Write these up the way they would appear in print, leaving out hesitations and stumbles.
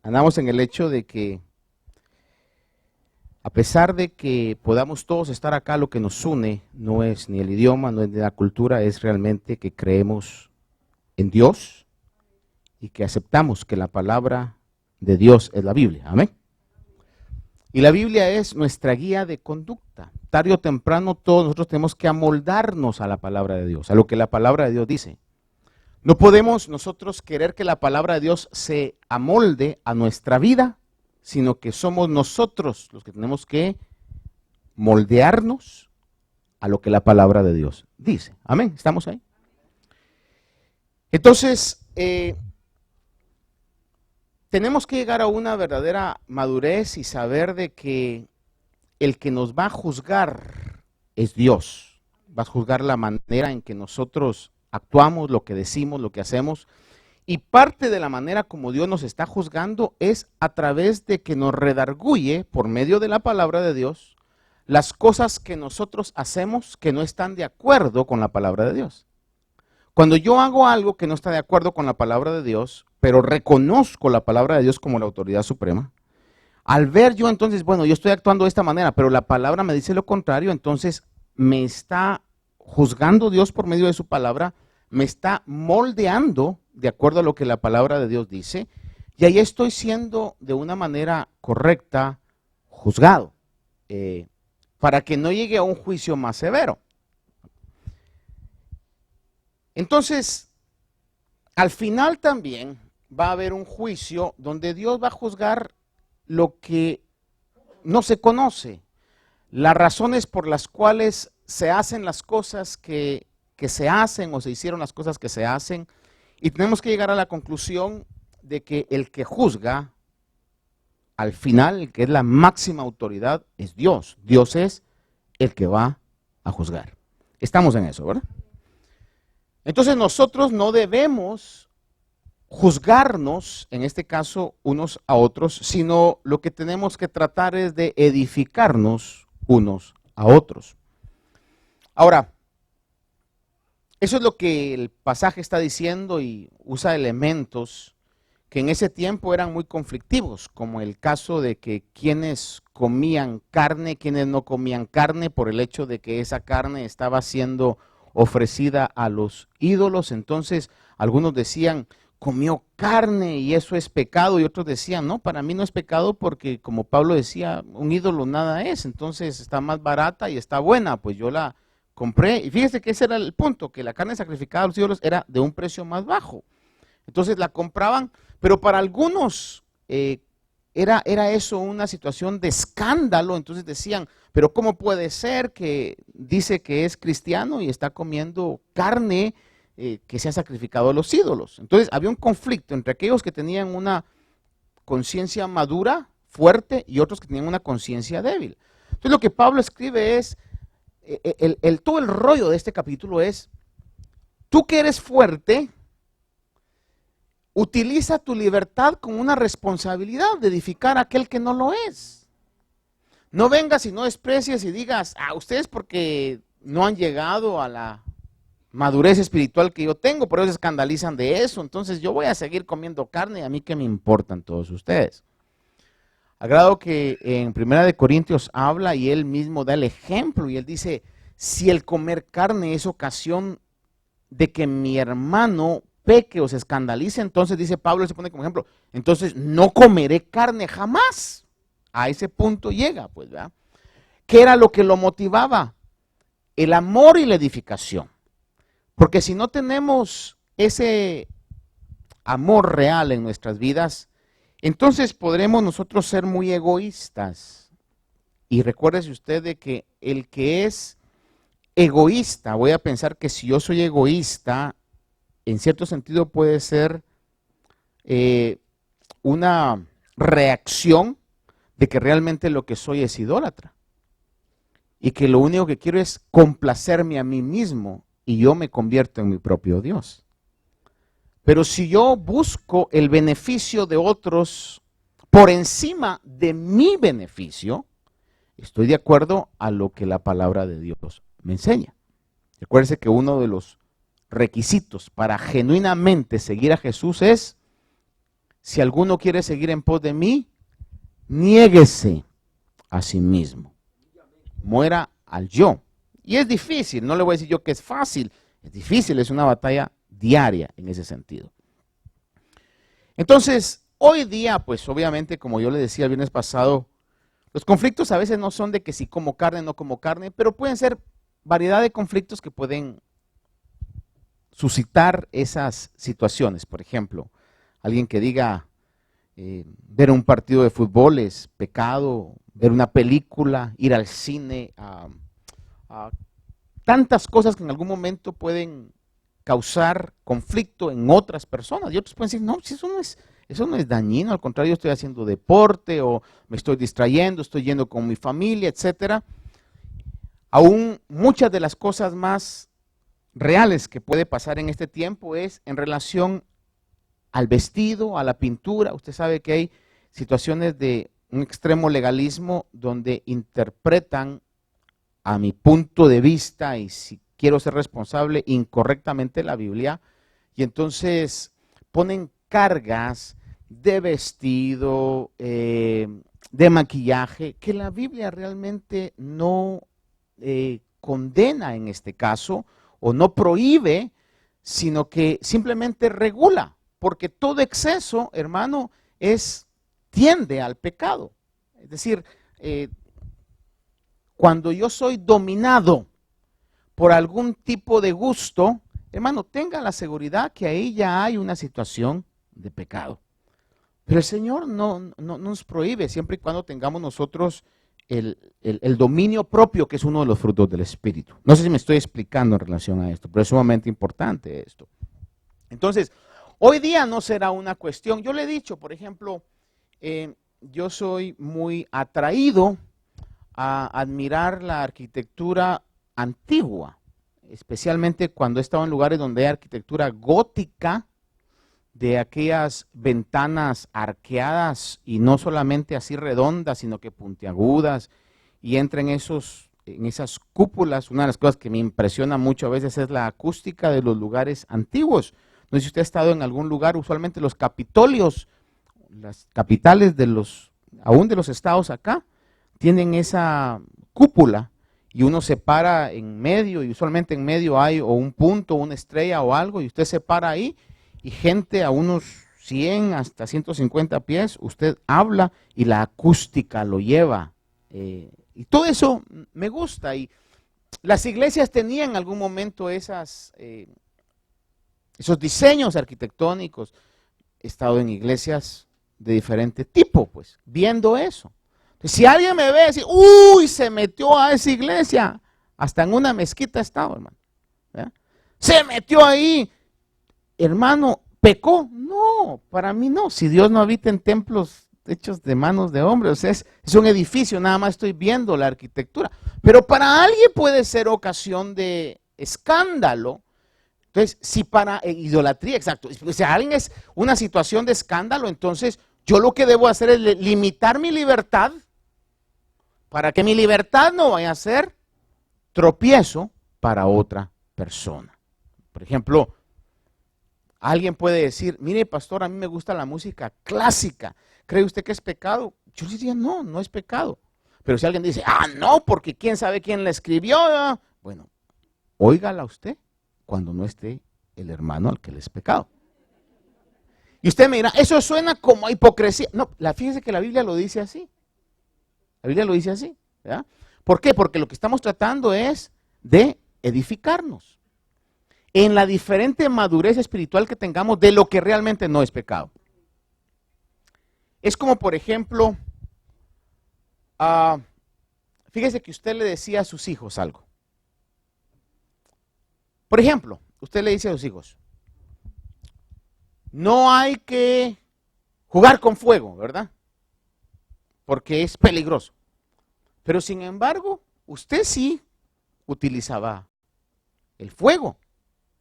andamos en el hecho de que a pesar de que podamos todos estar acá, lo que nos une no es ni el idioma, no es ni la cultura, es realmente que creemos en Dios y que aceptamos que la palabra de Dios es la Biblia. Amén. Y la Biblia es nuestra guía de conducta. Tarde o temprano todos nosotros tenemos que amoldarnos a la palabra de Dios, a lo que la palabra de Dios dice. No podemos nosotros querer que la palabra de Dios se amolde a nuestra vida, sino que somos nosotros los que tenemos que moldearnos a lo que la palabra de Dios dice. Amén, ¿estamos ahí? Entonces, tenemos que llegar a una verdadera madurez y saber de que el que nos va a juzgar es Dios. Va a juzgar la manera en que nosotros actuamos, lo que decimos, lo que hacemos. Y parte de la manera como Dios nos está juzgando es a través de que nos redarguye por medio de la palabra de Dios las cosas que nosotros hacemos que no están de acuerdo con la palabra de Dios. Cuando yo hago algo que no está de acuerdo con la palabra de Dios, pero reconozco la palabra de Dios como la autoridad suprema, al ver yo entonces, bueno, yo estoy actuando de esta manera, pero la palabra me dice lo contrario, entonces me está juzgando Dios por medio de su palabra, me está moldeando de acuerdo a lo que la palabra de Dios dice, y ahí estoy siendo de una manera correcta juzgado, para que no llegue a un juicio más severo. Entonces, al final también va a haber un juicio donde Dios va a juzgar lo que no se conoce, las razones por las cuales se hacen las cosas que se hacen o se hicieron las cosas que se hacen, y tenemos que llegar a la conclusión de que el que juzga, al final, el que es la máxima autoridad, es Dios. Dios es el que va a juzgar. Estamos en eso, ¿verdad? Entonces nosotros no debemos juzgarnos, en este caso, unos a otros, sino lo que tenemos que tratar es de edificarnos unos a otros. Ahora, eso es lo que el pasaje está diciendo y usa elementos que en ese tiempo eran muy conflictivos, como el caso de que quienes comían carne, quienes no comían carne, por el hecho de que esa carne estaba siendo ofrecida a los ídolos. Entonces algunos decían, comió carne y eso es pecado, y otros decían, no, para mí no es pecado porque, como Pablo decía, un ídolo nada es, entonces está más barata y está buena, pues yo la compré. Y fíjese que ese era el punto, que la carne sacrificada a los ídolos era de un precio más bajo. Entonces la compraban, pero para algunos era eso una situación de escándalo. Entonces decían, pero ¿cómo puede ser que dice que es cristiano y está comiendo carne que se ha sacrificado a los ídolos? Entonces había un conflicto entre aquellos que tenían una conciencia madura, fuerte, y otros que tenían una conciencia débil. Entonces lo que Pablo escribe es, todo el rollo de este capítulo es, tú que eres fuerte, utiliza tu libertad con una responsabilidad de edificar a aquel que no lo es. No vengas y no desprecies y digas, ustedes porque no han llegado a la madurez espiritual que yo tengo, por eso se escandalizan de eso, entonces yo voy a seguir comiendo carne y a mí qué me importan todos ustedes. Al grado que en 1 Corintios habla y él mismo da el ejemplo y él dice, si el comer carne es ocasión de que mi hermano peque o se escandalice, entonces dice Pablo, él se pone como ejemplo, entonces no comeré carne jamás. A ese punto llega, pues, ¿verdad? ¿Qué era lo que lo motivaba? El amor y la edificación. Porque si no tenemos ese amor real en nuestras vidas, entonces podremos nosotros ser muy egoístas. Y recuérdese usted de que el que es egoísta, voy a pensar que si yo soy egoísta, en cierto sentido puede ser una reacción de que realmente lo que soy es idólatra. Y que lo único que quiero es complacerme a mí mismo y yo me convierto en mi propio Dios. Pero si yo busco el beneficio de otros por encima de mi beneficio, estoy de acuerdo a lo que la palabra de Dios me enseña. Recuérdese que uno de los requisitos para genuinamente seguir a Jesús es si alguno quiere seguir en pos de mí, niéguese a sí mismo. Muera al yo. Y es difícil, no le voy a decir yo que es fácil, es difícil, es una batalla diaria en ese sentido. Entonces, hoy día, pues obviamente, como yo le decía el viernes pasado, los conflictos a veces no son de que si como carne o no como carne, pero pueden ser variedad de conflictos que pueden suscitar esas situaciones. Por ejemplo, alguien que diga, ver un partido de fútbol es pecado, ver una película, ir al cine, tantas cosas que en algún momento pueden causar conflicto en otras personas. Y otros pueden decir, no, si eso no es dañino, al contrario, estoy haciendo deporte o me estoy distrayendo, estoy yendo con mi familia, etcétera. Aún muchas de las cosas más reales que puede pasar en este tiempo es en relación al vestido, a la pintura. Usted sabe que hay situaciones de un extremo legalismo donde interpretan, a mi punto de vista, y si quiero ser responsable, incorrectamente la Biblia, y entonces ponen cargas de vestido, de maquillaje, que la Biblia realmente no condena en este caso, o no prohíbe, sino que simplemente regula, porque todo exceso, hermano, tiende al pecado. Es decir, cuando yo soy dominado por algún tipo de gusto, hermano, tenga la seguridad que ahí ya hay una situación de pecado. Pero el Señor no nos prohíbe, siempre y cuando tengamos nosotros el dominio propio, que es uno de los frutos del Espíritu. No sé si me estoy explicando en relación a esto, pero es sumamente importante esto. Entonces, hoy día no será una cuestión. Yo le he dicho, por ejemplo, yo soy muy atraído a admirar la arquitectura antigua, especialmente cuando he estado en lugares donde hay arquitectura gótica, de aquellas ventanas arqueadas y no solamente así redondas, sino que puntiagudas, y entra en esas cúpulas. Una de las cosas que me impresiona mucho a veces es la acústica de los lugares antiguos. No sé si usted ha estado en algún lugar, usualmente los capitolios, las capitales aún de los estados acá, tienen esa cúpula y uno se para en medio, y usualmente en medio hay o un punto, una estrella o algo, y usted se para ahí y gente a unos 100 hasta 150 pies, usted habla y la acústica lo lleva. Y todo eso me gusta. Y las iglesias tenían en algún momento esos diseños arquitectónicos. He estado en iglesias de diferente tipo, pues, viendo eso. Entonces, si alguien me ve y dice, uy, se metió a esa iglesia, hasta en una mezquita ha estado, hermano. ¿Verdad? Se metió ahí. Hermano, ¿pecó? No, para mí no. Si Dios no habita en templos hechos de manos de hombres, o sea, es un edificio, nada más estoy viendo la arquitectura. Pero para alguien puede ser ocasión de escándalo. Entonces, si para idolatría, exacto, si alguien es una situación de escándalo, entonces yo lo que debo hacer es limitar mi libertad para que mi libertad no vaya a ser tropiezo para otra persona. Por ejemplo, alguien puede decir, mire pastor, a mí me gusta la música clásica, ¿cree usted que es pecado? Yo diría, no, no es pecado. Pero si alguien dice, no, porque quién sabe quién la escribió, bueno, óigala usted cuando no esté el hermano al que le es pecado. Y usted me dirá, eso suena como a hipocresía. No, fíjese que la Biblia lo dice así. La Biblia lo dice así, ¿verdad? ¿Por qué? Porque lo que estamos tratando es de edificarnos en la diferente madurez espiritual que tengamos de lo que realmente no es pecado. Es como, por ejemplo, fíjese que usted le decía a sus hijos algo. Por ejemplo, usted le dice a sus hijos, no hay que jugar con fuego, ¿verdad? Porque es peligroso. Pero sin embargo, usted sí utilizaba el fuego.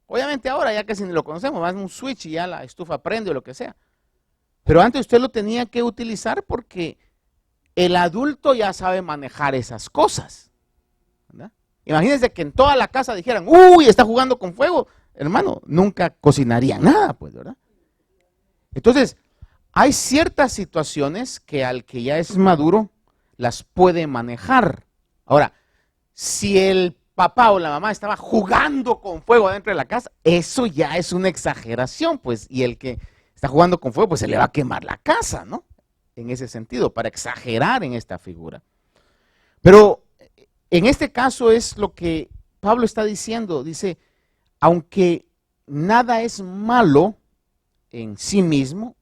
Obviamente ahora ya casi ni lo conocemos, más un switch y ya la estufa prende o lo que sea. Pero antes usted lo tenía que utilizar porque el adulto ya sabe manejar esas cosas, ¿verdad? Imagínense que en toda la casa dijeran, uy, está jugando con fuego. Hermano, nunca cocinaría nada, pues, ¿verdad? Entonces, hay ciertas situaciones que al que ya es maduro las puede manejar. Ahora, si el papá o la mamá estaba jugando con fuego dentro de la casa, eso ya es una exageración, pues, y el que está jugando con fuego, pues se le va a quemar la casa, ¿no? En ese sentido, para exagerar en esta figura. Pero en este caso es lo que Pablo está diciendo, dice, aunque nada es malo en sí mismo,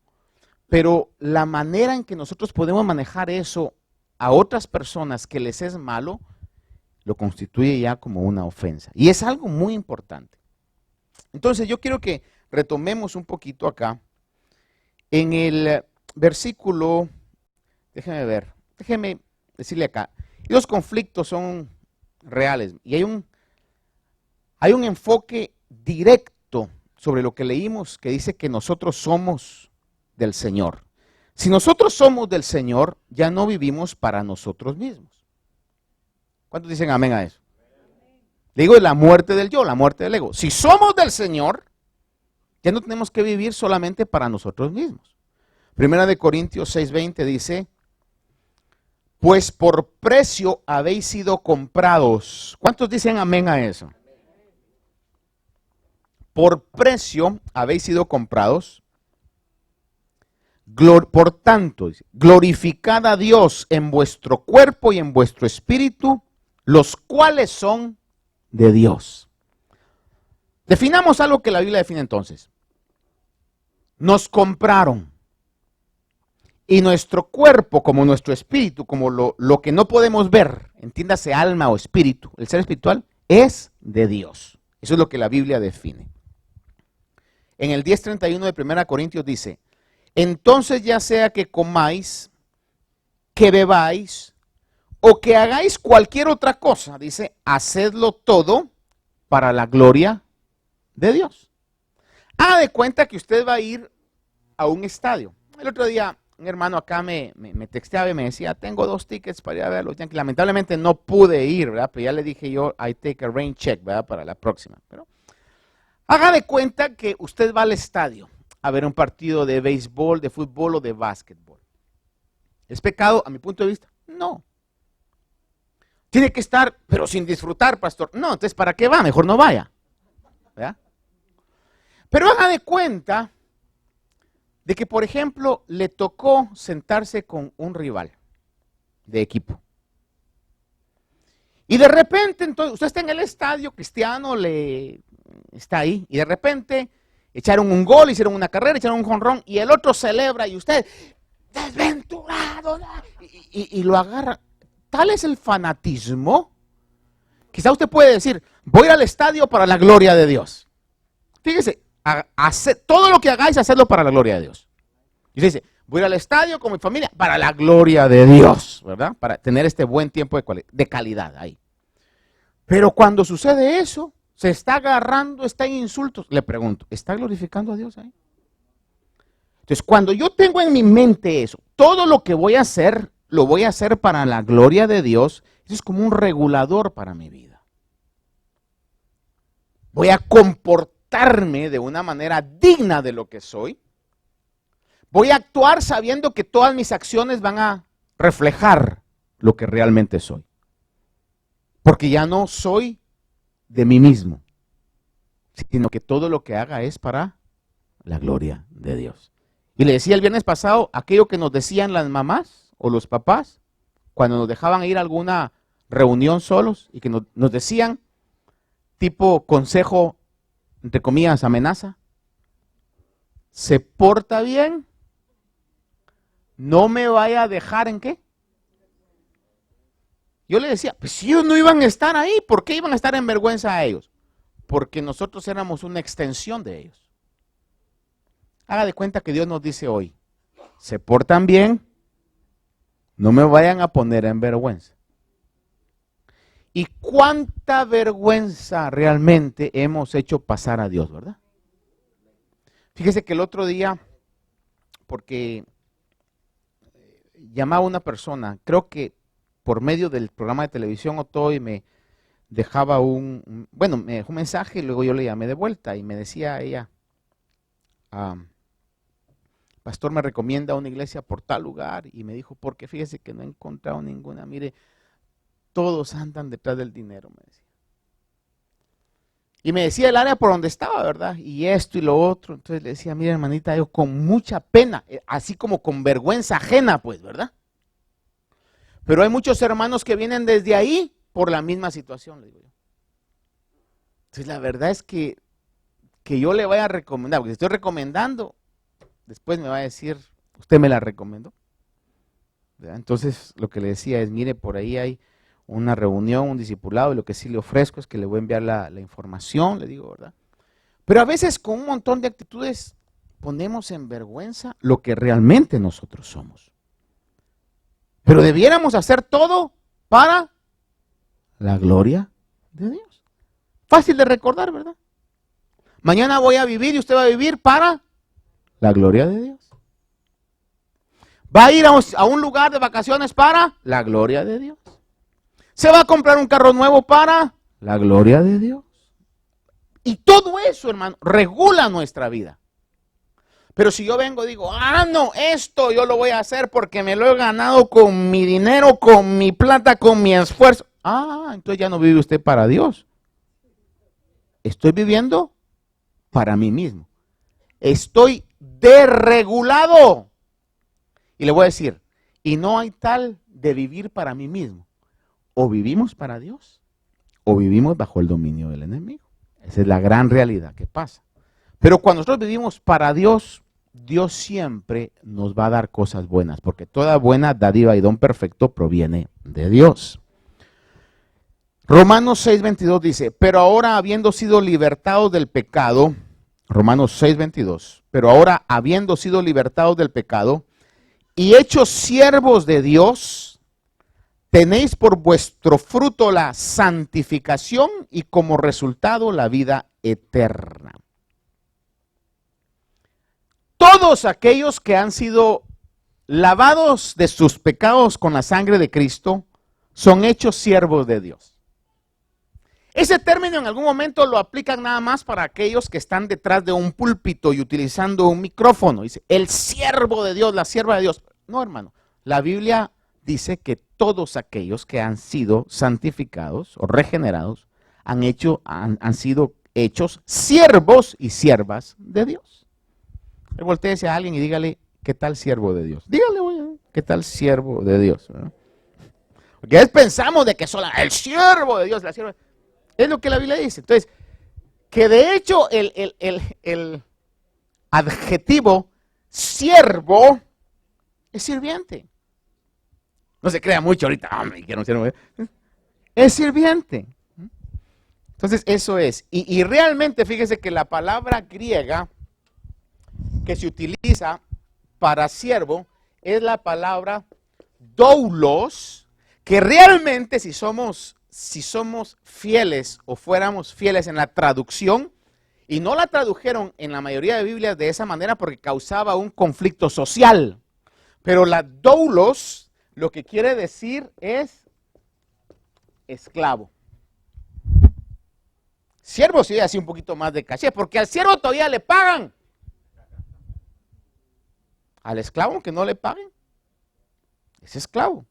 pero la manera en que nosotros podemos manejar eso a otras personas que les es malo, lo constituye ya como una ofensa. Y es algo muy importante. Entonces yo quiero que retomemos un poquito acá en el versículo, déjeme decirle acá, los conflictos son reales y hay un enfoque directo sobre lo que leímos que dice que nosotros somos del Señor. Si nosotros somos del Señor, ya no vivimos para nosotros mismos. ¿Cuántos dicen amén a eso? Digo, la muerte del yo, la muerte del ego. Si somos del Señor, ya no tenemos que vivir solamente para nosotros mismos. Primera de Corintios 6:20 dice, pues por precio habéis sido comprados. ¿Cuántos dicen amén a eso? Por precio habéis sido comprados. Por tanto, glorificad a Dios en vuestro cuerpo y en vuestro espíritu, los cuales son de Dios. Definamos algo que la Biblia define entonces. Nos compraron. Y nuestro cuerpo, como nuestro espíritu, como lo que no podemos ver, entiéndase alma o espíritu, el ser espiritual, es de Dios. Eso es lo que la Biblia define. En el 10:31 de 1 Corintios dice, entonces ya sea que comáis, que bebáis, o que hagáis cualquier otra cosa, dice, hacedlo todo para la gloria de Dios. Haga de cuenta que usted va a ir a un estadio. El otro día un hermano acá me texteaba y me decía, tengo 2 tickets para ir a ver a los Yankees. Lamentablemente no pude ir, ¿verdad? Pero ya le dije yo, I take a rain check, ¿verdad? Para la próxima. Pero haga de cuenta que usted va al estadio a ver un partido de béisbol, de fútbol o de básquetbol. ¿Es pecado a mi punto de vista? No. Tiene que estar, pero sin disfrutar, pastor. No, entonces ¿para qué va? Mejor no vaya. ¿Verdad? Pero haga de cuenta de que, por ejemplo, le tocó sentarse con un rival de equipo. Y de repente, entonces, usted está en el estadio, Cristiano está ahí, y de repente echaron un gol, hicieron una carrera, echaron un jonrón, y el otro celebra, y usted, desventurado, y lo agarra. Tal es el fanatismo. Quizá usted puede decir, voy al estadio para la gloria de Dios. Fíjese, todo lo que hagáis, hacedlo para la gloria de Dios. Y usted dice, voy al estadio con mi familia para la gloria de Dios, ¿verdad? Para tener este buen tiempo de calidad ahí. Pero cuando sucede eso, se está agarrando, está en insultos. Le pregunto, ¿está glorificando a Dios ahí? Entonces, cuando yo tengo en mi mente eso, todo lo que voy a hacer, lo voy a hacer para la gloria de Dios, eso es como un regulador para mi vida. Voy a comportarme de una manera digna de lo que soy. Voy a actuar sabiendo que todas mis acciones van a reflejar lo que realmente soy. Porque ya no soy de mí mismo, sino que todo lo que haga es para la gloria de Dios. Y le decía el viernes pasado, aquello que nos decían las mamás o los papás, cuando nos dejaban ir a alguna reunión solos y que nos decían, tipo consejo, entre comillas, amenaza, se porta bien, no me vaya a dejar en qué. Yo le decía, pues si ellos no iban a estar ahí, ¿por qué iban a estar en vergüenza a ellos? Porque nosotros éramos una extensión de ellos. Haga de cuenta que Dios nos dice hoy, se portan bien, no me vayan a poner en vergüenza. ¿Y cuánta vergüenza realmente hemos hecho pasar a Dios, verdad? Fíjese que el otro día, porque llamaba a una persona, creo que por medio del programa de televisión Otoy me dejaba me dejó un mensaje y luego yo le llamé de vuelta y me decía ella, pastor me recomienda una iglesia por tal lugar y me dijo, porque fíjese que no he encontrado ninguna, mire, todos andan detrás del dinero, me decía. Y me decía el área por donde estaba, ¿verdad? Y esto y lo otro. Entonces le decía, mira hermanita, yo con mucha pena, así como con vergüenza ajena, pues, ¿verdad? Pero hay muchos hermanos que vienen desde ahí por la misma situación, le digo yo. Entonces la verdad es que yo le vaya a recomendar, porque si estoy recomendando, después me va a decir, usted me la recomendó. ¿Verdad? Entonces lo que le decía es, mire, por ahí hay una reunión, un discipulado, y lo que sí le ofrezco es que le voy a enviar la información, le digo, ¿verdad? Pero a veces con un montón de actitudes ponemos en vergüenza lo que realmente nosotros somos. Pero debiéramos hacer todo para la gloria de Dios. Fácil de recordar, ¿verdad? Mañana voy a vivir y usted va a vivir para la gloria de Dios. Va a ir a un lugar de vacaciones para la gloria de Dios. Se va a comprar un carro nuevo para la gloria de Dios. Y todo eso, hermano, regula nuestra vida. Pero si yo vengo y digo, no, esto yo lo voy a hacer porque me lo he ganado con mi dinero, con mi plata, con mi esfuerzo. Entonces ya no vive usted para Dios. Estoy viviendo para mí mismo. Estoy desregulado. Y le voy a decir, y no hay tal de vivir para mí mismo. O vivimos para Dios, o vivimos bajo el dominio del enemigo. Esa es la gran realidad que pasa. Pero cuando nosotros vivimos para Dios, Dios siempre nos va a dar cosas buenas, porque toda buena dádiva y don perfecto proviene de Dios. Romanos 6:22 dice, pero ahora habiendo sido libertados del pecado, Romanos 6:22, pero ahora habiendo sido libertados del pecado y hechos siervos de Dios, tenéis por vuestro fruto la santificación y como resultado la vida eterna. Todos aquellos que han sido lavados de sus pecados con la sangre de Cristo son hechos siervos de Dios. Ese término en algún momento lo aplican nada más para aquellos que están detrás de un púlpito y utilizando un micrófono. Dice, el siervo de Dios, la sierva de Dios. No, hermano, la Biblia dice que todos aquellos que han sido santificados o regenerados han sido hechos siervos y siervas de Dios. Voltéese a alguien y dígale, ¿qué tal siervo de Dios? Dígale, oye, ¿qué tal siervo de Dios? ¿Verdad? Porque a veces pensamos de que solo el siervo de Dios, la sierva, es lo que la Biblia dice. Entonces, que de hecho el adjetivo siervo es sirviente. No se crea mucho ahorita, que no sirve. Es sirviente. Entonces, eso es. Y realmente, fíjese que la palabra griega que se utiliza para siervo es la palabra doulos, que realmente si somos fieles o fuéramos fieles en la traducción, y no la tradujeron en la mayoría de Biblias de esa manera porque causaba un conflicto social, pero la doulos lo que quiere decir es esclavo. Siervo sí hace un poquito más de caché, porque al siervo todavía le pagan. Al esclavo que no le paguen, es esclavo.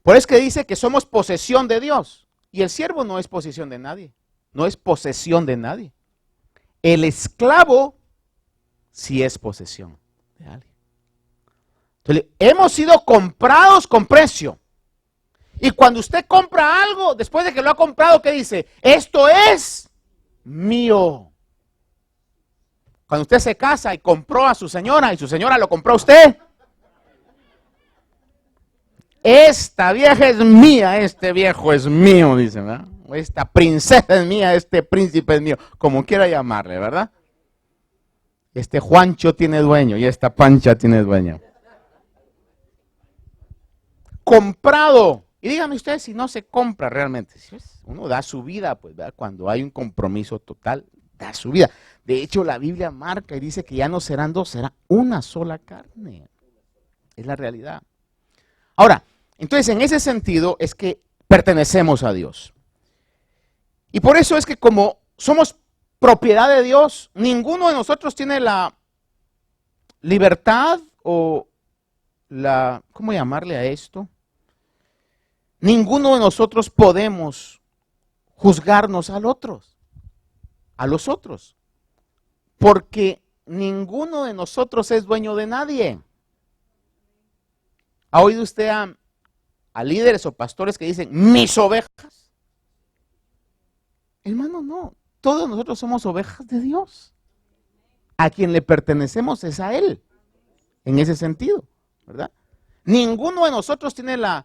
Por eso es que dice que somos posesión de Dios. Y el siervo no es posesión de nadie. No es posesión de nadie. El esclavo sí es posesión de alguien. Entonces, hemos sido comprados con precio. Y cuando usted compra algo, después de que lo ha comprado, ¿qué dice? Esto es mío. Cuando usted se casa y compró a su señora y su señora lo compró a usted, esta vieja es mía, este viejo es mío, dice, ¿verdad? Esta princesa es mía, este príncipe es mío, como quiera llamarle, ¿verdad? Este Juancho tiene dueño y esta Pancha tiene dueño. Comprado. Y dígame usted si no se compra realmente. Uno da su vida, pues, ¿verdad? Cuando hay un compromiso total, da su vida. De hecho, la Biblia marca y dice que ya no serán dos, será una sola carne. Es la realidad. Ahora, entonces en ese sentido es que pertenecemos a Dios. Y por eso es que como somos propiedad de Dios, ninguno de nosotros tiene la libertad o ¿cómo llamarle a esto? Ninguno de nosotros podemos juzgarnos a los otros, porque ninguno de nosotros es dueño de nadie. ¿Ha oído usted a líderes o pastores que dicen, mis ovejas? Hermano, no, todos nosotros somos ovejas de Dios. A quien le pertenecemos es a Él, en ese sentido, ¿verdad? Ninguno de nosotros tiene la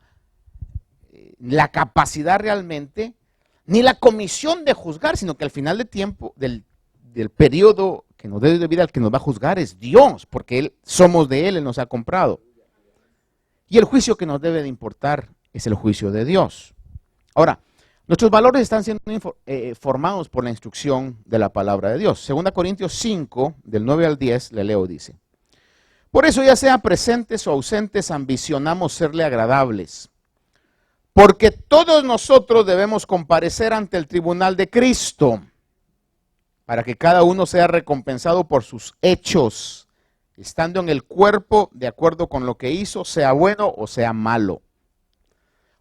capacidad realmente, ni la comisión de juzgar, sino que al final del tiempo, del periodo que nos debe de vida, el que nos va a juzgar es Dios, porque somos de Él nos ha comprado. Y el juicio que nos debe de importar es el juicio de Dios. Ahora, nuestros valores están siendo formados por la instrucción de la palabra de Dios. 2 Corintios 5, del 9 al 10, le leo, dice: por eso, ya sea presentes o ausentes, ambicionamos serle agradables, porque todos nosotros debemos comparecer ante el tribunal de Cristo, para que cada uno sea recompensado por sus hechos, estando en el cuerpo de acuerdo con lo que hizo, sea bueno o sea malo.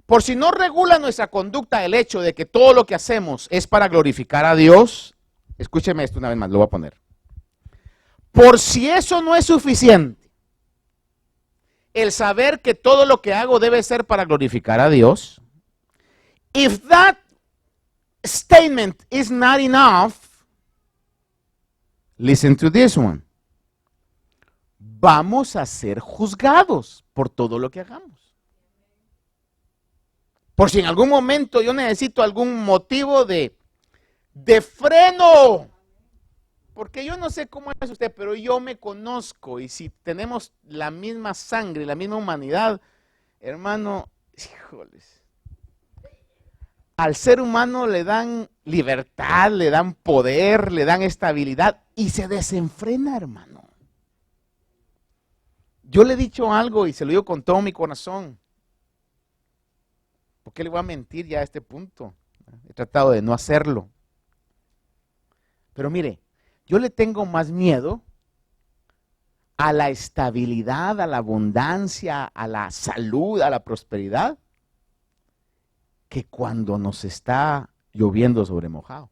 Por si no regula nuestra conducta el hecho de que todo lo que hacemos es para glorificar a Dios, escúcheme esto una vez más, lo voy a poner. Por si eso no es suficiente, el saber que todo lo que hago debe ser para glorificar a Dios, if that statement is not enough, listen to this one. Vamos a ser juzgados por todo lo que hagamos. Por si en algún momento yo necesito algún motivo de freno. Porque yo no sé cómo es usted, pero yo me conozco. Y si tenemos la misma sangre, la misma humanidad, hermano, híjoles. Al ser humano le dan libertad, le dan poder, le dan estabilidad y se desenfrena, hermano. Yo le he dicho algo y se lo digo con todo mi corazón. ¿Por qué le voy a mentir ya a este punto? He tratado de no hacerlo. Pero mire, yo le tengo más miedo a la estabilidad, a la abundancia, a la salud, a la prosperidad, que cuando nos está lloviendo sobre mojado.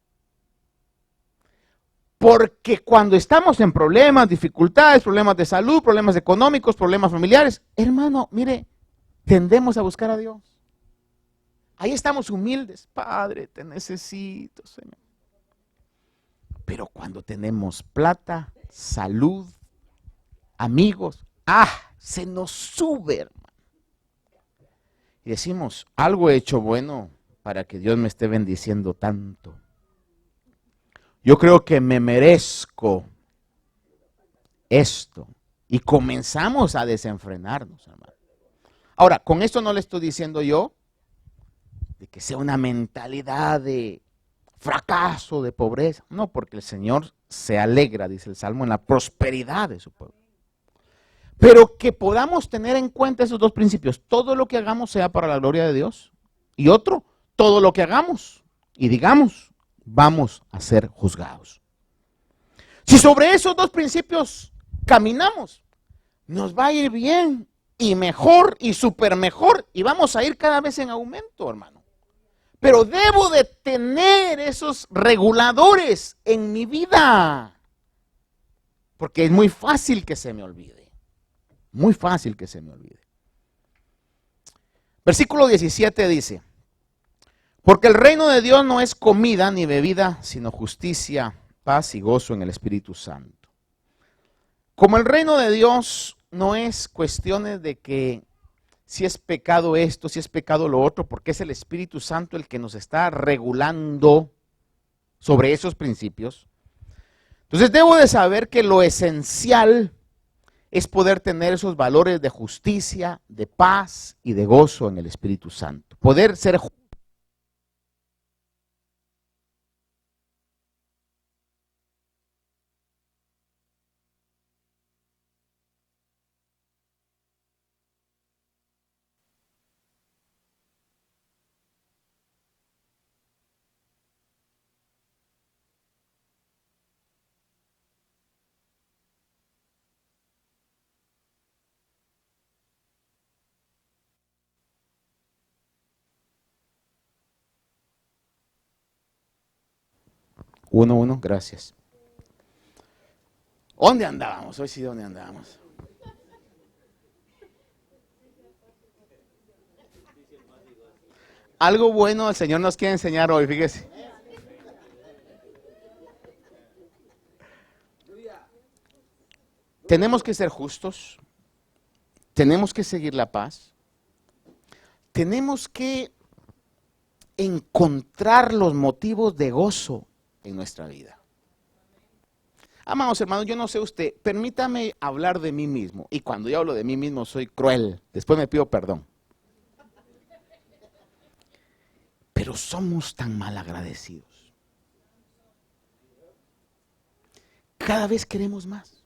Porque cuando estamos en problemas, dificultades, problemas de salud, problemas económicos, problemas familiares, hermano, mire, tendemos a buscar a Dios. Ahí estamos humildes. Padre, te necesito, Señor. Pero cuando tenemos plata, salud, amigos, se nos sube, hermano. Y decimos, algo he hecho bueno para que Dios me esté bendiciendo tanto. Yo creo que me merezco esto. Y comenzamos a desenfrenarnos, hermano. Ahora, con esto no le estoy diciendo yo de que sea una mentalidad de fracaso, de pobreza. No, porque el Señor se alegra, dice el Salmo, en la prosperidad de su pueblo. Pero que podamos tener en cuenta esos dos principios. Todo lo que hagamos sea para la gloria de Dios. Y otro, todo lo que hagamos y digamos, vamos a ser juzgados. Si sobre esos dos principios caminamos, nos va a ir bien y mejor y súper mejor. Y vamos a ir cada vez en aumento, hermano. Pero debo de tener esos reguladores en mi vida. Porque es muy fácil que se me olvide. Muy fácil que se me olvide. Versículo 17 dice: porque el reino de Dios no es comida ni bebida, sino justicia, paz y gozo en el Espíritu Santo. Como el reino de Dios no es cuestiones de que si es pecado esto, si es pecado lo otro, porque es el Espíritu Santo el que nos está regulando sobre esos principios. Entonces debo de saber que lo esencial es poder tener esos valores de justicia, de paz y de gozo en el Espíritu Santo. Poder ser 1, gracias. ¿Dónde andábamos? Hoy sí, ¿dónde andábamos? Algo bueno el Señor nos quiere enseñar hoy, fíjese. Tenemos que ser justos, tenemos que seguir la paz, tenemos que encontrar los motivos de gozo en nuestra vida. Amados hermanos, yo no sé usted, permítame hablar de mí mismo, y cuando yo hablo de mí mismo soy cruel, después me pido perdón. Pero somos tan mal agradecidos. Cada vez queremos más.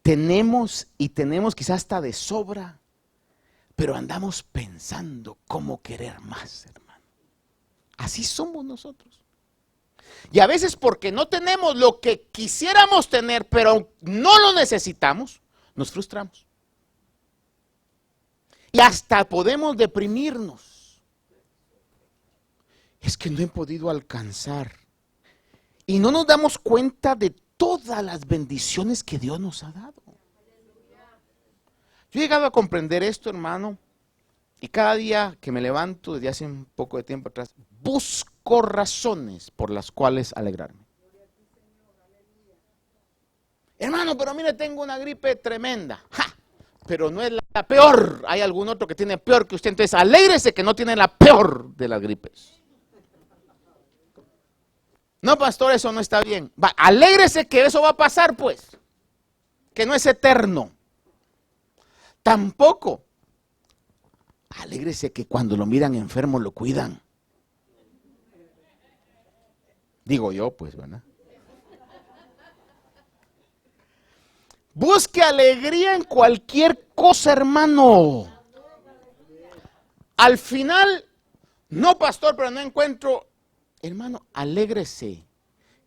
Tenemos quizás hasta de sobra, pero andamos pensando cómo querer más, hermano. Así somos nosotros. Y a veces porque no tenemos lo que quisiéramos tener, pero no lo necesitamos, nos frustramos. Y hasta podemos deprimirnos. Es que no he podido alcanzar. Y no nos damos cuenta de todas las bendiciones que Dios nos ha dado. Yo he llegado a comprender esto, hermano, y cada día que me levanto, desde hace un poco de tiempo atrás, busco razones por las cuales alegrarme. Hermano, pero mire, tengo una gripe tremenda. ¡Ja! Pero no es la peor. Hay algún otro que tiene peor que usted, entonces alégrese que no tiene la peor de las gripes. No, pastor, eso no está bien. Alégrese que eso va a pasar, pues. Que no es eterno. Tampoco. Alégrese que cuando lo miran enfermo lo cuidan. Digo yo, pues, ¿verdad? Busque alegría en cualquier cosa, hermano. Al final, no, pastor, pero no encuentro. Hermano, alégrese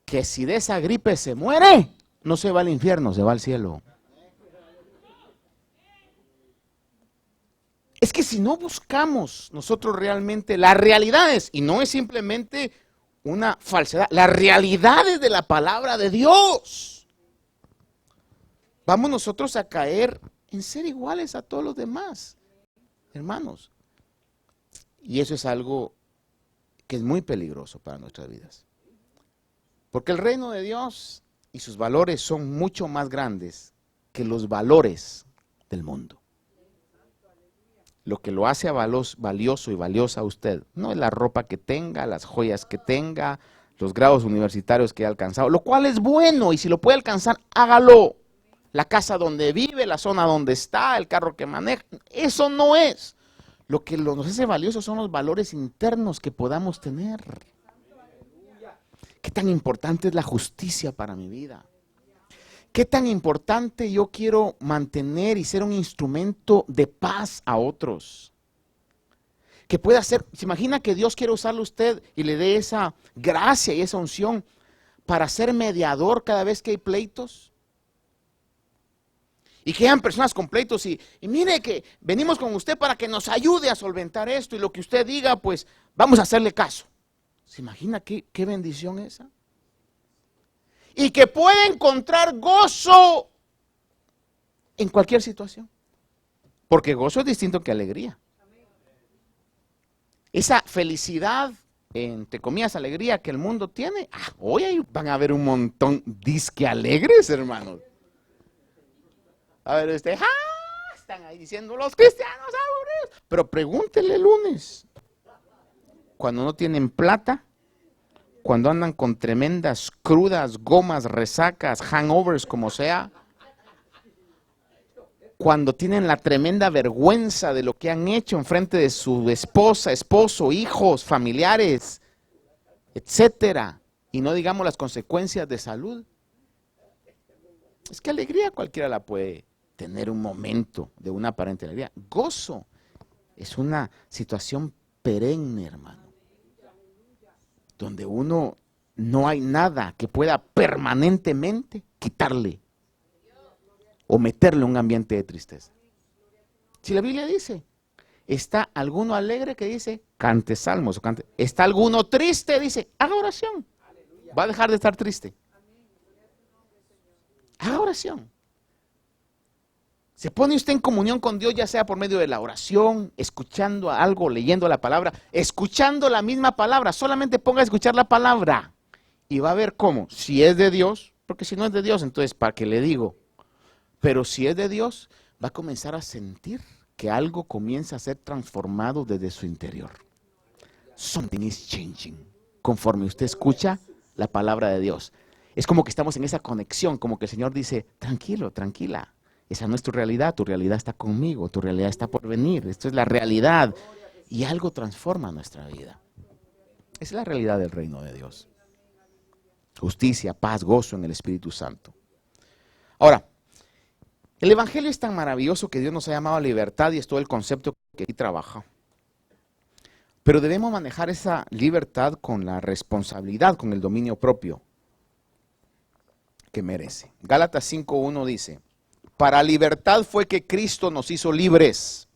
que si de esa gripe se muere, no se va al infierno, se va al cielo. Es que si no buscamos nosotros realmente las realidades, y no es simplemente una falsedad, las realidades de la palabra de Dios, vamos nosotros a caer en ser iguales a todos los demás, hermanos. Y eso es algo que es muy peligroso para nuestras vidas. Porque el reino de Dios y sus valores son mucho más grandes que los valores del mundo. Lo que lo hace valioso y valiosa a usted no es la ropa que tenga, las joyas que tenga, los grados universitarios que haya alcanzado, lo cual es bueno, y si lo puede alcanzar, hágalo. La casa donde vive, la zona donde está, el carro que maneja, eso no es. Lo que nos hace valiosos son los valores internos que podamos tener. ¿Qué tan importante es la justicia para mi vida? ¿Qué tan importante yo quiero mantener y ser un instrumento de paz a otros? Que pueda ser, ¿se imagina que Dios quiere usarlo a usted y le dé esa gracia y esa unción para ser mediador cada vez que hay pleitos? Y que hayan personas con pleitos y mire que venimos con usted para que nos ayude a solventar esto, y lo que usted diga, pues vamos a hacerle caso. ¿Se imagina qué bendición esa? Y que puede encontrar gozo en cualquier situación. Porque gozo es distinto que alegría. Esa felicidad, entre comillas, alegría que el mundo tiene, hoy ahí van a haber un montón disque alegres, hermanos. A ver, están ahí diciendo los cristianos aburridos. Pero pregúntele el lunes, cuando no tienen plata, cuando andan con tremendas crudas, gomas, resacas, hangovers, como sea, cuando tienen la tremenda vergüenza de lo que han hecho en frente de su esposa, esposo, hijos, familiares, etcétera, y no digamos las consecuencias de salud. Es que alegría cualquiera la puede tener, un momento de una aparente alegría. Gozo es una situación perenne, hermano, donde uno no hay nada que pueda permanentemente quitarle o meterle en un ambiente de tristeza. Si la Biblia dice, Está alguno alegre que dice, cante salmos. O cante. Está alguno triste, dice, haga oración. Va a dejar de estar triste. Haga oración. Se pone usted en comunión con Dios, ya sea por medio de la oración, escuchando algo, leyendo la palabra, escuchando la misma palabra. Solamente ponga a escuchar la palabra y va a ver cómo. Si es de Dios, porque si no es de Dios, entonces ¿para qué le digo? Pero si es de Dios, va a comenzar a sentir que algo comienza a ser transformado desde su interior. Something is changing. Conforme usted escucha la palabra de Dios. Es como que estamos en esa conexión, como que el Señor dice, tranquilo, tranquila. Esa no es tu realidad está conmigo, tu realidad está por venir. Esto es la realidad. Y algo transforma nuestra vida. Esa es la realidad del reino de Dios. Justicia, paz, gozo en el Espíritu Santo. Ahora, el Evangelio es tan maravilloso que Dios nos ha llamado a libertad y es todo el concepto que aquí trabaja. Pero debemos manejar esa libertad con la responsabilidad, con el dominio propio que merece. Gálatas 5:1 dice, para libertad fue que Cristo nos hizo libres.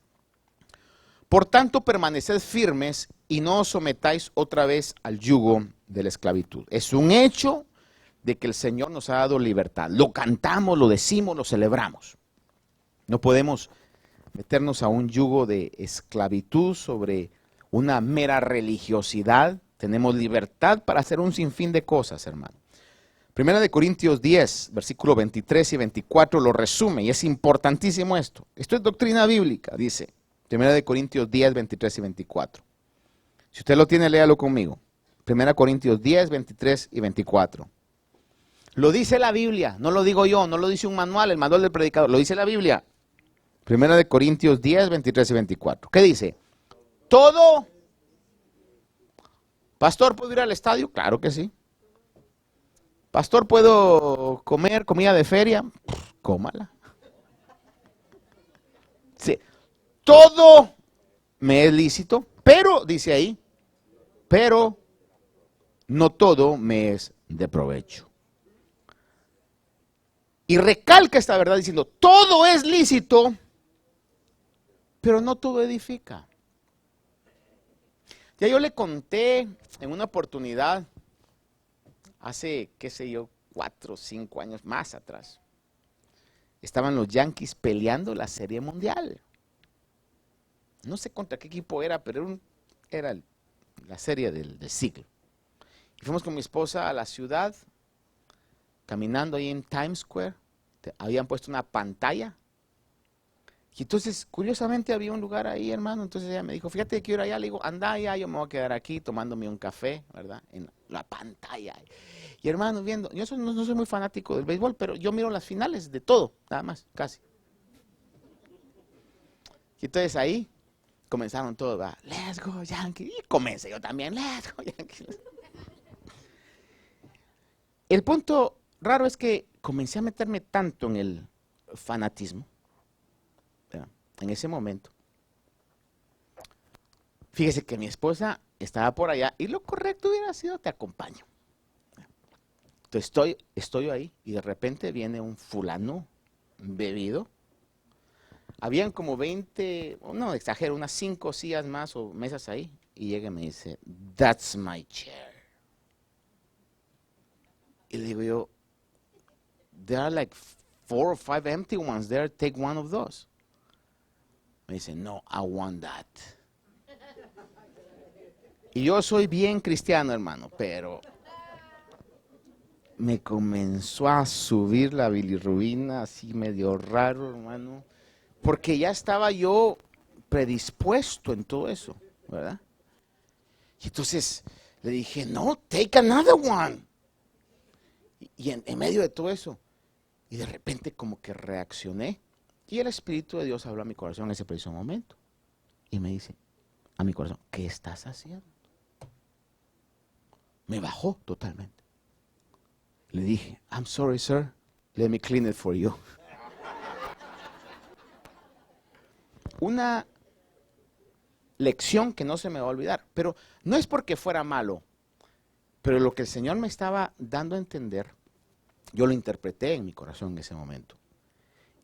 Por tanto, permaneced firmes y no os sometáis otra vez al yugo de la esclavitud. Es un hecho de que el Señor nos ha dado libertad. Lo cantamos, lo decimos, lo celebramos. No podemos meternos a un yugo de esclavitud sobre una mera religiosidad. Tenemos libertad para hacer un sinfín de cosas, hermano. Primera de Corintios 10, versículo 23 y 24 lo resume y es importantísimo esto. Esto es doctrina bíblica, dice. Primera de Corintios 10, 23 y 24. Si usted lo tiene, léalo conmigo. Primera Corintios 10, 23 y 24. Lo dice la Biblia, no lo digo yo, no lo dice un manual, el manual del predicador, lo dice la Biblia. Primera de Corintios 10, 23 y 24. ¿Qué dice? Todo. ¿Pastor, puedo ir al estadio? Claro que sí. Pastor, ¿puedo comer comida de feria? Cómala. Sí. Todo me es lícito, pero, dice ahí, pero no todo me es de provecho. Y recalca esta verdad diciendo, todo es lícito, pero no todo edifica. Ya yo le conté en una oportunidad, hace, qué sé yo, 4 o 5 años más atrás, estaban los Yankees peleando la Serie Mundial. No sé contra qué equipo era, pero era la serie del siglo. Y fuimos con mi esposa a la ciudad, caminando ahí en Times Square, habían puesto una pantalla. Y entonces, curiosamente, había un lugar ahí, hermano. Entonces ella me dijo, fíjate que quiero ir allá. Le digo, anda allá, yo me voy a quedar aquí tomándome un café, ¿verdad? En la pantalla. Y hermano, viendo, yo no soy muy fanático del béisbol, pero yo miro las finales de todo, nada más, casi. Y entonces ahí comenzaron todos, ¿verdad? Let's go Yankees. Y comencé yo también, let's go Yankees. El punto raro es que comencé a meterme tanto en el fanatismo, ¿verdad? En ese momento. Fíjese que mi esposa estaba por allá y lo correcto hubiera sido te acompaño. Entonces estoy ahí y de repente viene un fulano bebido. Habían como 20, no exagero, unas 5 sillas más o mesas ahí. Y llega y me dice, that's my chair. Y le digo yo, there are like 4 or 5 empty ones there, take one of those. Me dice, no, I want that. Y yo soy bien cristiano, hermano, pero me comenzó a subir la bilirrubina así medio raro, hermano. Porque ya estaba yo predispuesto en todo eso, ¿verdad? Y entonces le dije, no, take another one. Y en medio de todo eso, y de repente como que reaccioné. Y el Espíritu de Dios habló a mi corazón en ese preciso momento. Y me dice a mi corazón, ¿qué estás haciendo? Me bajó totalmente. Le dije, I'm sorry, sir. Let me clean it for you. Una lección que no se me va a olvidar, pero no es porque fuera malo, pero lo que el Señor me estaba dando a entender, yo lo interpreté en mi corazón en ese momento.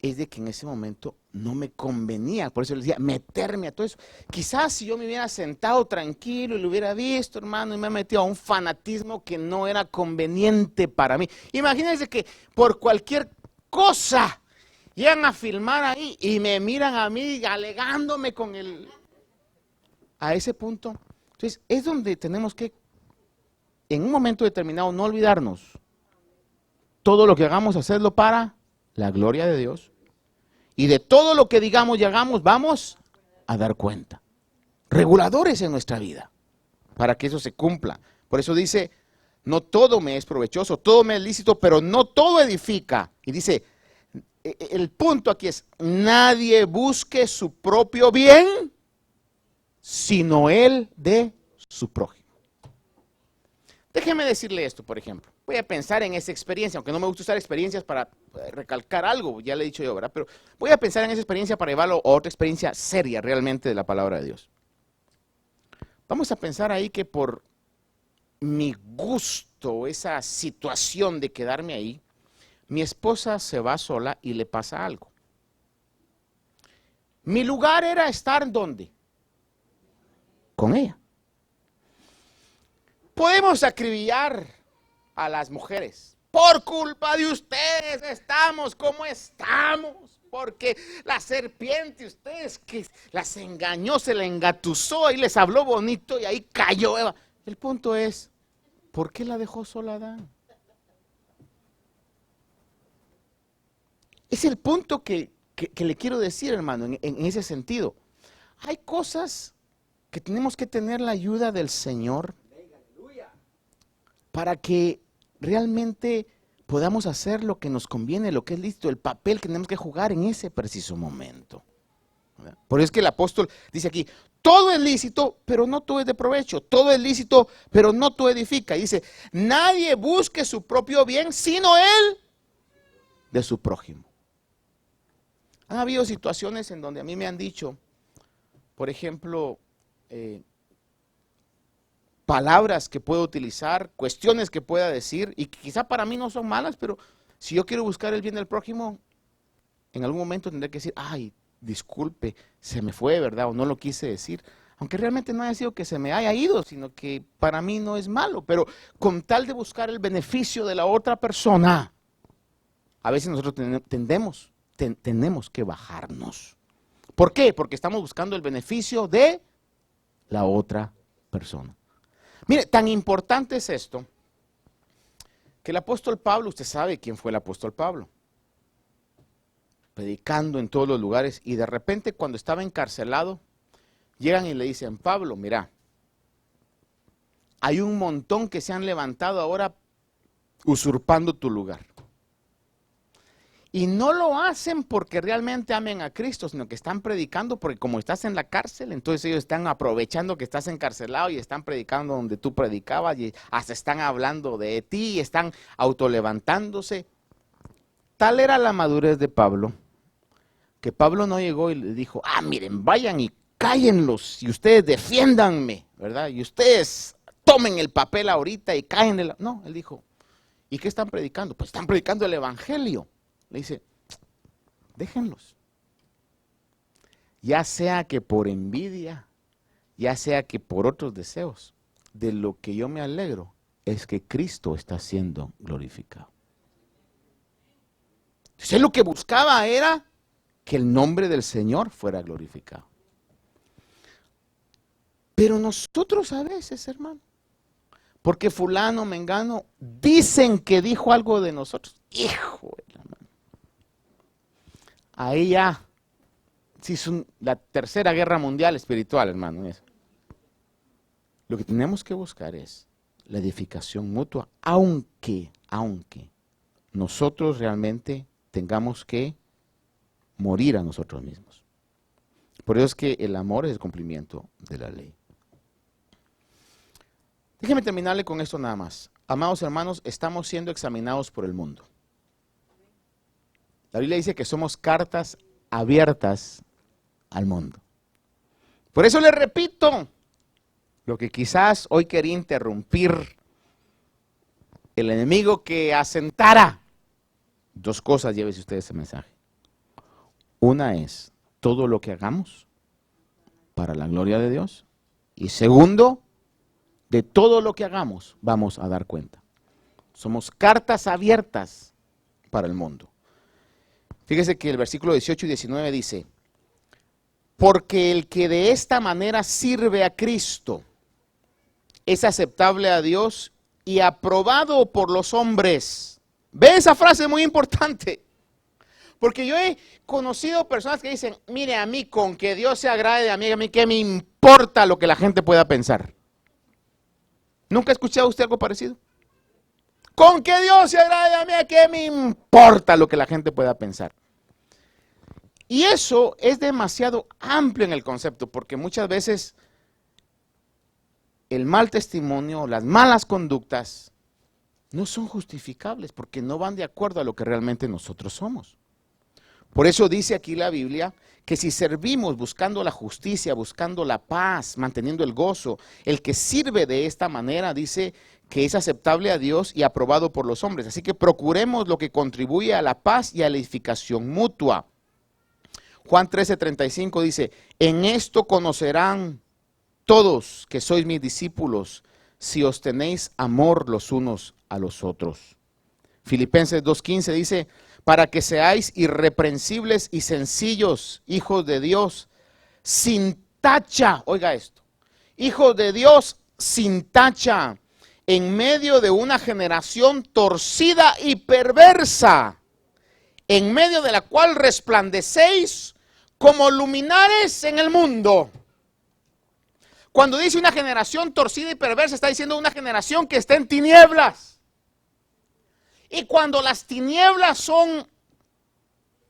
es de que en ese momento no me convenía, por eso le decía, meterme a todo eso. Quizás si yo me hubiera sentado tranquilo y lo hubiera visto, hermano, y me he metido a un fanatismo que no era conveniente para mí. Imagínense que por cualquier cosa llegan a filmar ahí y me miran a mí alegándome con el... A ese punto. Entonces, es donde tenemos que, en un momento determinado, no olvidarnos. Todo lo que hagamos, hacerlo para la gloria de Dios. Y de todo lo que digamos y hagamos, vamos a dar cuenta. Reguladores en nuestra vida, para que eso se cumpla. Por eso dice, no todo me es provechoso, todo me es lícito, pero no todo edifica. Y dice, el punto aquí es, nadie busque su propio bien, sino el de su prójimo. Déjeme decirle esto, por ejemplo. Voy a pensar en esa experiencia, aunque no me gusta usar experiencias para recalcar algo, ya le he dicho yo, ¿verdad? Pero voy a pensar en esa experiencia para llevarlo a otra experiencia seria realmente de la palabra de Dios. Vamos a pensar ahí que por mi gusto, esa situación de quedarme ahí, mi esposa se va sola y le pasa algo. Mi lugar era estar ¿dónde? Con ella. Podemos acribillar a las mujeres. Por culpa de ustedes estamos como estamos. Porque la serpiente, ustedes que las engañó, se la engatusó y les habló bonito y ahí cayó Eva. El punto es, ¿por qué la dejó sola Adán? Es el punto que le quiero decir, hermano, en ese sentido. Hay cosas que tenemos que tener la ayuda del Señor para que realmente podamos hacer lo que nos conviene, lo que es lícito, el papel que tenemos que jugar en ese preciso momento. Por eso es que el apóstol dice aquí, todo es lícito, pero no todo es de provecho. Todo es lícito, pero no todo edifica. Y dice, nadie busque su propio bien, sino él de su prójimo. Han habido situaciones en donde a mí me han dicho, por ejemplo, palabras que puedo utilizar, cuestiones que pueda decir, y que quizá para mí no son malas, pero si yo quiero buscar el bien del prójimo, en algún momento tendré que decir, ay, disculpe, se me fue, ¿verdad? O no lo quise decir. Aunque realmente no haya sido que se me haya ido, sino que para mí no es malo. Pero con tal de buscar el beneficio de la otra persona, a veces nosotros tenemos que bajarnos. ¿Por qué? Porque estamos buscando el beneficio de la otra persona. Mire, tan importante es esto, que el apóstol Pablo, usted sabe quién fue el apóstol Pablo, predicando en todos los lugares, y de repente cuando estaba encarcelado, llegan y le dicen, Pablo, mira, hay un montón que se han levantado ahora usurpando tu lugar. Y no lo hacen porque realmente amen a Cristo, sino que están predicando porque como estás en la cárcel, entonces ellos están aprovechando que estás encarcelado y están predicando donde tú predicabas y hasta están hablando de ti y están autolevantándose. Tal era la madurez de Pablo, que Pablo no llegó y le dijo, miren, vayan y cállenlos y ustedes defiéndanme, ¿verdad? Y ustedes tomen el papel ahorita y cállenle. No, él dijo, ¿y qué están predicando? Pues están predicando el evangelio. Le dice, déjenlos. Ya sea que por envidia, ya sea que por otros deseos, de lo que yo me alegro es que Cristo está siendo glorificado. Entonces lo que buscaba era que el nombre del Señor fuera glorificado. Pero nosotros a veces, hermano, porque fulano, mengano, dicen que dijo algo de nosotros. Hijo de la mano. Ahí ya se hizo la tercera guerra mundial espiritual, hermano. Eso. Lo que tenemos que buscar es la edificación mutua, aunque nosotros realmente tengamos que morir a nosotros mismos. Por eso es que el amor es el cumplimiento de la ley. Déjeme terminarle con esto nada más. Amados hermanos, estamos siendo examinados por el mundo. La Biblia dice que somos cartas abiertas al mundo. Por eso le repito, lo que quizás hoy quería interrumpir el enemigo que asentara. Dos cosas, llévese usted ese mensaje. Una es todo lo que hagamos para la gloria de Dios. Y segundo, de todo lo que hagamos vamos a dar cuenta. Somos cartas abiertas para el mundo. Fíjese que el versículo 18 y 19 dice, porque el que de esta manera sirve a Cristo es aceptable a Dios y aprobado por los hombres. Ve esa frase muy importante. Porque yo he conocido personas que dicen, mire, a mí con que Dios se agrade, a mí qué me importa lo que la gente pueda pensar. ¿Nunca ha escuchado usted algo parecido? Con que Dios se agrade, a mí qué me importa lo que la gente pueda pensar. Y eso es demasiado amplio en el concepto, porque muchas veces el mal testimonio, las malas conductas, no son justificables, porque no van de acuerdo a lo que realmente nosotros somos. Por eso dice aquí la Biblia que si servimos buscando la justicia, buscando la paz, manteniendo el gozo, el que sirve de esta manera dice que es aceptable a Dios y aprobado por los hombres. Así que procuremos lo que contribuye a la paz y a la edificación mutua. Juan 13:35 dice, en esto conocerán todos que sois mis discípulos, si os tenéis amor los unos a los otros. Filipenses 2:15 dice, para que seáis irreprensibles y sencillos, hijos de Dios, sin tacha, oiga esto, hijos de Dios sin tacha, en medio de una generación torcida y perversa, en medio de la cual resplandecéis como luminares en el mundo. Cuando dice una generación torcida y perversa, está diciendo una generación que está en tinieblas. Y cuando las tinieblas son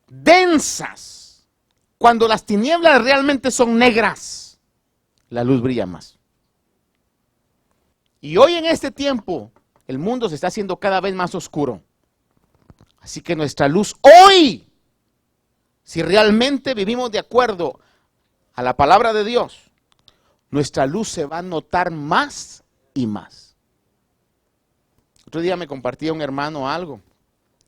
densas, cuando las tinieblas realmente son negras, la luz brilla más. Y hoy en este tiempo, el mundo se está haciendo cada vez más oscuro. Así que nuestra luz hoy, si realmente vivimos de acuerdo a la palabra de Dios, nuestra luz se va a notar más y más. Otro día me compartía un hermano algo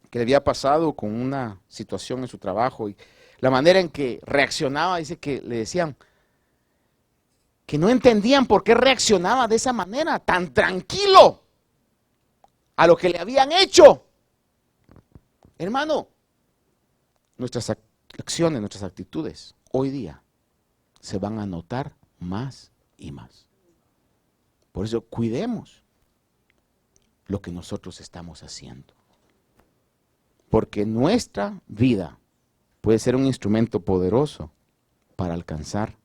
que le había pasado con una situación en su trabajo y la manera en que reaccionaba, dice que le decían que no entendían por qué reaccionaba de esa manera, tan tranquilo a lo que le habían hecho. Hermano, nuestras acciones, nuestras actitudes hoy día se van a notar más y más. Por eso cuidemos lo que nosotros estamos haciendo. Porque nuestra vida puede ser un instrumento poderoso para alcanzar